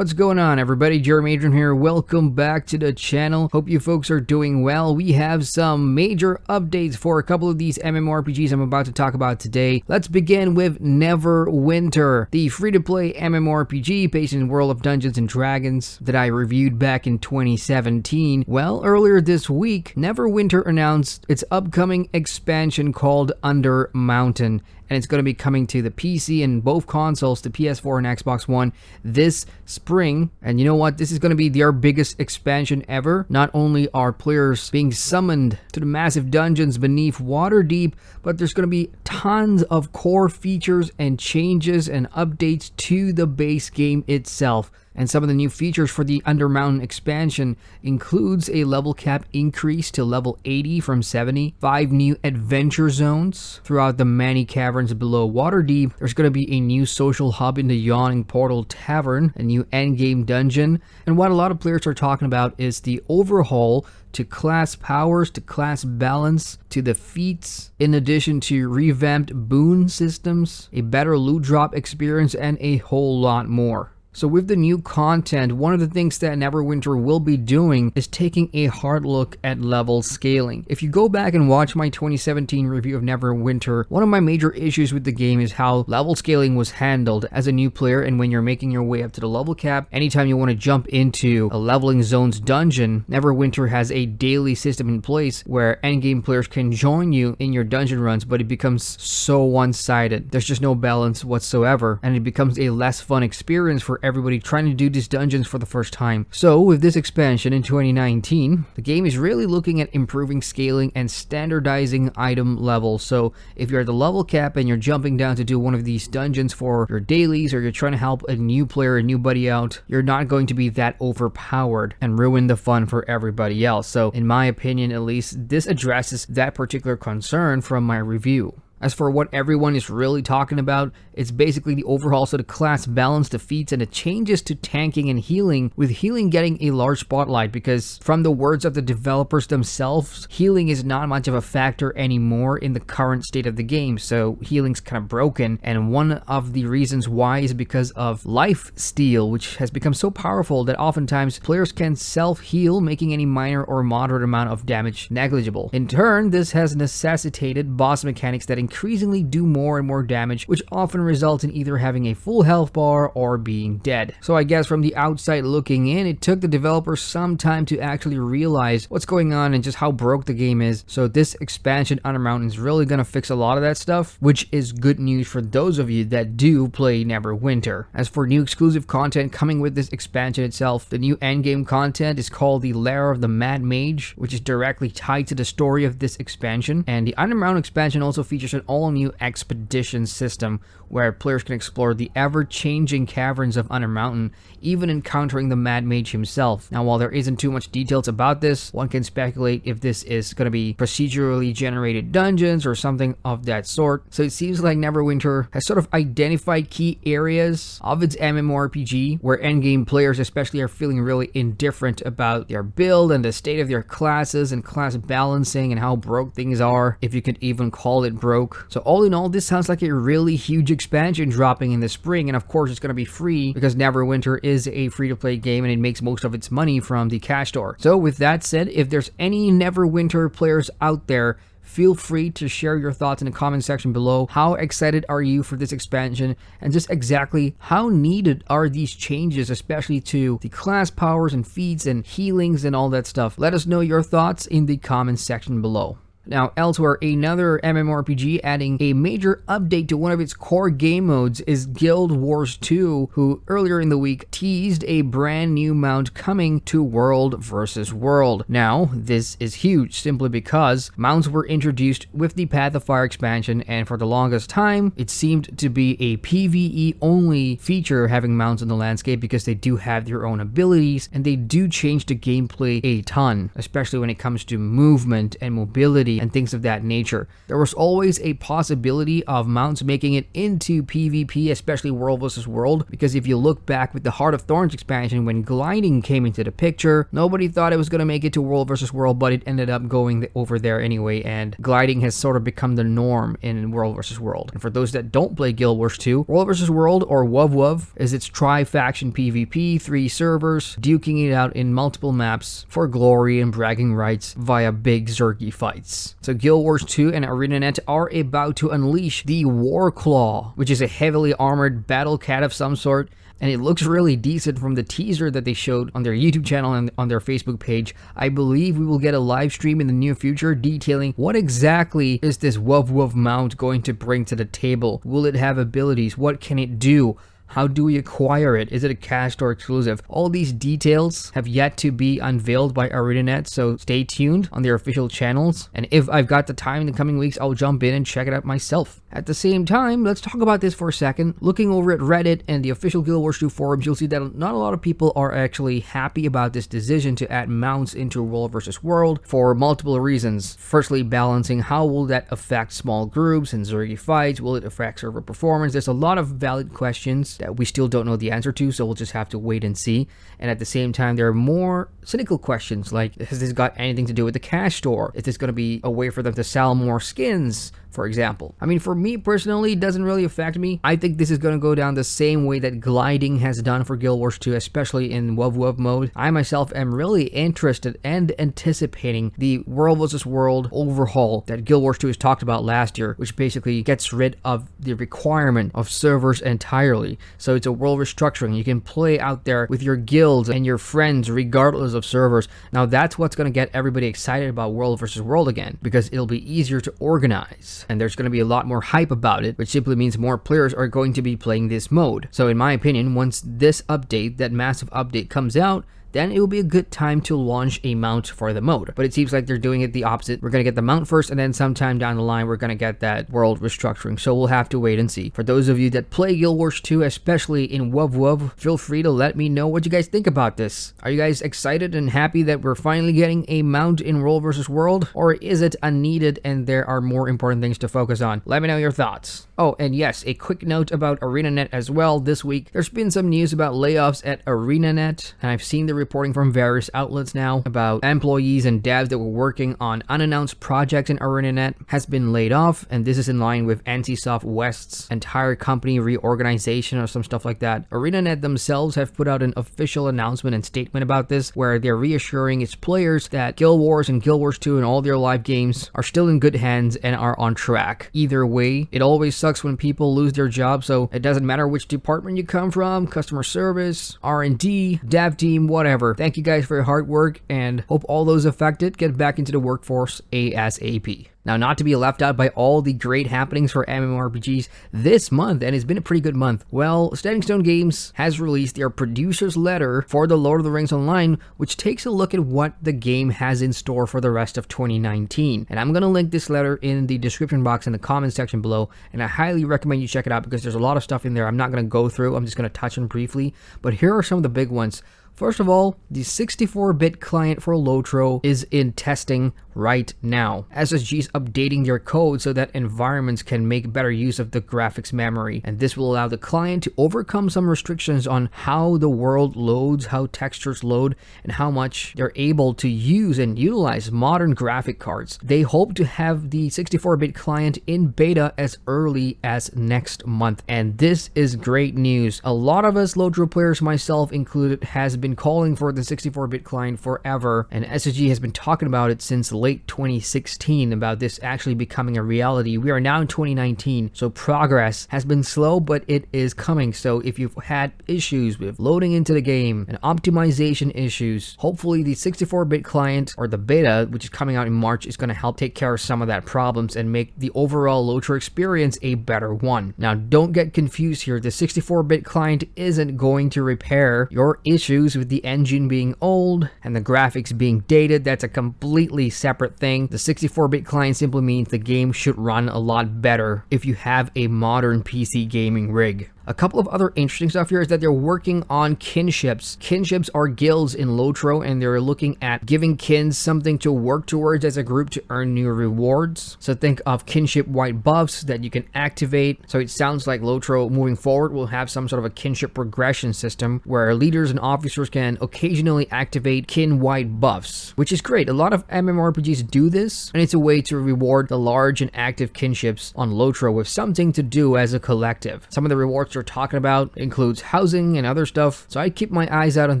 What's going on, everybody? Adrian here. Welcome back to the channel. Hope you folks are doing well. We have some major updates for a couple of these MMORPGs I'm about to talk about today. Let's begin with Neverwinter, the free-to-play MMORPG based in the world of Dungeons and Dragons that I reviewed back in 2017. Well, earlier this week, Neverwinter announced its upcoming expansion called Under Mountain, and it's going to be coming to the PC and both consoles, the PS4 and Xbox One, this spring. And you know what? This is going to be their biggest expansion ever. Not only are players being summoned to the massive dungeons beneath Waterdeep, but there's going to be tons of core features and changes and updates to the base game itself. And some of the new features for the Under Mountain expansion includes a level cap increase to level 80 from 70, 5 new adventure zones throughout the many caverns below Waterdeep. There's going to be a new social hub in the Yawning Portal Tavern, a new endgame dungeon, and what a lot of players are talking about is the Overhaul to class powers, to class balance, to the feats, in addition to revamped boon systems, a better loot drop experience, and a whole lot more. So with the new content, one of the things that Neverwinter will be doing is taking a hard look at level scaling. If you go back and watch my 2017 review of Neverwinter, one of my major issues with the game is how level scaling was handled as a new player, and when you're making your way up to the level cap, anytime you want to jump into a leveling zones dungeon, Neverwinter has a daily system in place where endgame players can join you in your dungeon runs, but it becomes so one-sided. There's just no balance whatsoever, and it becomes a less fun experience for everybody trying to do these dungeons for the first time. So with this expansion in 2019, the game is really looking at improving scaling and standardizing item levels. So if you're at the level cap and you're jumping down to do one of these dungeons for your dailies, or you're trying to help a new player, a new buddy out, you're not going to be that overpowered and ruin the fun for everybody else. So in my opinion, at least, this addresses that particular concern from my review. As for what everyone is really talking about, it's basically the overhaul to the class balance, defeats, and the changes to tanking and healing, with healing getting a large spotlight because from the words of the developers themselves, healing is not much of a factor anymore in the current state of the game, so healing's kind of broken, and one of the reasons why is because of life steal, which has become so powerful that oftentimes players can self-heal, making any minor or moderate amount of damage negligible. In turn, this has necessitated boss mechanics that increasingly do more and more damage, which often results in either having a full health bar or being dead. So I guess from the outside looking in, it took the developers some time to actually realize what's going on and just how broke the game is. So this expansion, Under Mountain, is really going to fix a lot of that stuff, which is good news for those of you that do play Neverwinter. As for new exclusive content coming with this expansion itself, the new endgame content is called the Lair of the Mad Mage, which is directly tied to the story of this expansion. And the Under Mountain expansion also features an all-new expedition system where players can explore the ever-changing caverns of Under Mountain, even encountering the Mad Mage himself. Now, while there isn't too much details about this, one can speculate if this is going to be procedurally generated dungeons or something of that sort. So it seems like Neverwinter has sort of identified key areas of its MMORPG where endgame players especially are feeling really indifferent about their build and the state of their classes and class balancing and how broke things are, if you could even call it broke. So all in all, this sounds like a really huge expansion dropping in the spring, and of course it's going to be free because Neverwinter is a free-to-play game and it makes most of its money from the cash store. So with that said, if there's any Neverwinter players out there, feel free to share your thoughts in the comment section below. How excited are you for this expansion, and just exactly how needed are these changes, especially to the class powers and feats and healings and all that stuff? Let us know your thoughts in the comment section below. Now, elsewhere, another MMORPG adding a major update to one of its core game modes is Guild Wars 2, who earlier in the week teased a brand new mount coming to World vs. World. Now, this is huge simply because mounts were introduced with the Path of Fire expansion, and for the longest time, it seemed to be a PvE only feature having mounts in the landscape because they do have their own abilities and they do change the gameplay a ton, especially when it comes to movement and mobility durability and things of that nature. There was always a possibility of mounts making it into PvP, especially World vs. World, because if you look back with the Heart of Thorns expansion, when gliding came into the picture, nobody thought it was going to make it to World vs. World, but it ended up going over there anyway, and gliding has sort of become the norm in World vs. World. And for those that don't play Guild Wars 2, World vs. World, or WvW, is its tri-faction PvP, 3 servers, duking it out in multiple maps for glory and bragging rights via big Zergy fights. So Guild Wars 2 and ArenaNet are about to unleash the Warclaw, which is a heavily armored battle cat of some sort, and it looks really decent from the teaser that they showed on their YouTube channel and on their Facebook page. I believe we will get a live stream in the near future detailing what exactly is this WvW mount going to bring to the table. Will it have abilities? What can it do? How do we acquire it? Is it a cached or exclusive? All these details have yet to be unveiled by ArenaNet, so stay tuned on their official channels. And if I've got the time in the coming weeks, I'll jump in and check it out myself. At the same time, let's talk about this for a second. Looking over at Reddit and the official Guild Wars 2 forums, you'll see that not a lot of people are actually happy about this decision to add mounts into World vs. World for multiple reasons. Firstly, balancing how will that affect small groups and Zergy fights? Will it affect server performance? There's a lot of valid questions that we still don't know the answer to, so we'll just have to wait and see. And at the same time, there are more cynical questions like, has this got anything to do with the cash store? Is this going to be a way for them to sell more skins, for example? I mean, for me personally, it doesn't really affect me. I think this is going to go down the same way that gliding has done for Guild Wars 2, especially in WvW mode. I myself am really interested and anticipating the World vs. World overhaul that Guild Wars 2 has talked about last year, which basically gets rid of the requirement of servers entirely. So it's a world restructuring. You can play out there with your guilds and your friends regardless of servers. Now that's what's going to get everybody excited about World vs. World again, because it'll be easier to organize. And there's going to be a lot more hype about it, which simply means more players are going to be playing this mode. So in my opinion, once this update, that massive update, comes out, then it will be a good time to launch a mount for the mode. But it seems like they're doing it the opposite. We're going to get the mount first, and then sometime down the line, we're going to get that world restructuring. So we'll have to wait and see. For those of you that play Guild Wars 2, especially in WvW, feel free to let me know what you guys think about this. Are you guys excited and happy that we're finally getting a mount in World vs. World? Or is it unneeded and there are more important things to focus on? Let me know your thoughts. Oh, and yes, a quick note about ArenaNet as well. This week, there's been some news about layoffs at ArenaNet, and I've seen the reporting from various outlets now about employees and devs that were working on unannounced projects in ArenaNet has been laid off, and this is in line with NCSoft West's entire company reorganization or some stuff like that. ArenaNet themselves have put out an official announcement and statement about this, where they're reassuring its players that Guild Wars and Guild Wars 2 and all their live games are still in good hands and are on track. Either way, it always sucks when people lose their job, so it doesn't matter which department you come from, customer service, R&D, dev team, whatever. Thank you guys for your hard work, and hope all those affected get back into the workforce ASAP. Now, not to be left out by all the great happenings for MMORPGs this month, and it's been a pretty good month. Well, Standing Stone Games has released their producer's letter for the Lord of the Rings Online, which takes a look at what the game has in store for the rest of 2019. And I'm going to link this letter in the description box in the comments section below, and I highly recommend you check it out because there's a lot of stuff in there I'm not going to go through. I'm just going to touch on briefly, but here are some of the big ones. First of all, the 64-bit client for LOTRO is in testing right now. SSG is updating their code so that environments can make better use of the graphics memory, and this will allow the client to overcome some restrictions on how the world loads, how textures load, and how much they're able to use and utilize modern graphic cards. They hope to have the 64-bit client in beta as early as next month, and this is great news. A lot of us LOTRO players, myself included, has been calling for the 64-bit client forever, and SSG has been talking about it since late 2016 about this actually becoming a reality. We are now in 2019, so progress has been slow, but it is coming. So if you've had issues with loading into the game and optimization issues, hopefully the 64-bit client or the beta, which is coming out in March, is going to help take care of some of that problems and make the overall LOTRO experience a better one. Now, don't get confused here. The 64-bit client isn't going to repair your issues with the engine being old and the graphics being dated. That's a completely separate thing. The 64-bit client simply means the game should run a lot better if you have a modern PC gaming rig. A couple of other interesting stuff here is that they're working on kinships. Kinships are guilds in LOTRO, and they're looking at giving kins something to work towards as a group to earn new rewards. So think of kinship-wide buffs that you can activate. So it sounds like LOTRO moving forward will have some sort of a kinship progression system where leaders and officers can occasionally activate kin-wide buffs, which is great. A lot of MMORPGs do this, and it's a way to reward the large and active kinships on LOTRO with something to do as a collective. Some of the rewards they're talking about includes housing and other stuff, so I keep my eyes out on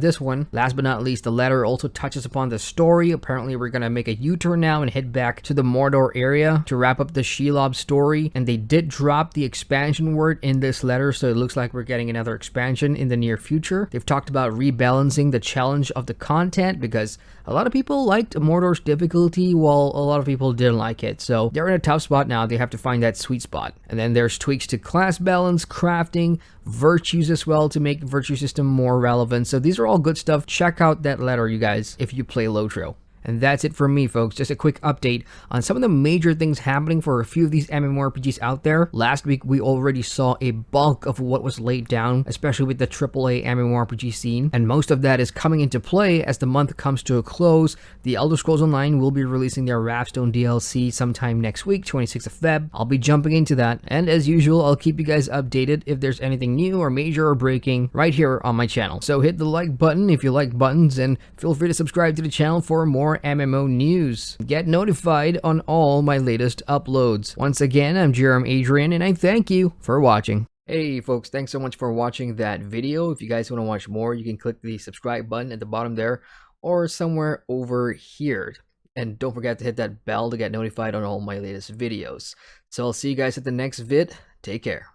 this one. Last but not least, the letter also touches upon the story. Apparently we're gonna make a U-turn now and head back to the Mordor area to wrap up the Shelob story, and they did drop the expansion word in this letter, so it looks like we're getting another expansion in the near future. They've talked about rebalancing the challenge of the content because a lot of people liked Mordor's difficulty while a lot of people didn't like it, so they're in a tough spot now. They have to find that sweet spot. And then there's tweaks to class balance, crafting, virtues as well to make the virtue system more relevant. So these are all good stuff. Check out that letter, you guys, if you play LOTRO. And that's it from me, folks. Just a quick update on some of the major things happening for a few of these MMORPGs out there. Last week, we already saw a bulk of what was laid down, especially with the AAA MMORPG scene. And most of that is coming into play as the month comes to a close. The Elder Scrolls Online will be releasing their Wrathstone DLC sometime next week, 26th of Feb. I'll be jumping into that. And as usual, I'll keep you guys updated if there's anything new or major or breaking right here on my channel. So hit the like button if you like buttons, and feel free to subscribe to the channel for more MMO news. Get notified on all my latest uploads. Once again, I'm Adrian, and I thank you for watching. Hey folks, thanks so much for watching that video. If you guys want to watch more, you can click the subscribe button at the bottom there or somewhere over here. And don't forget to hit that bell to get notified on all my latest videos. So I'll see you guys at the next vid. Take care.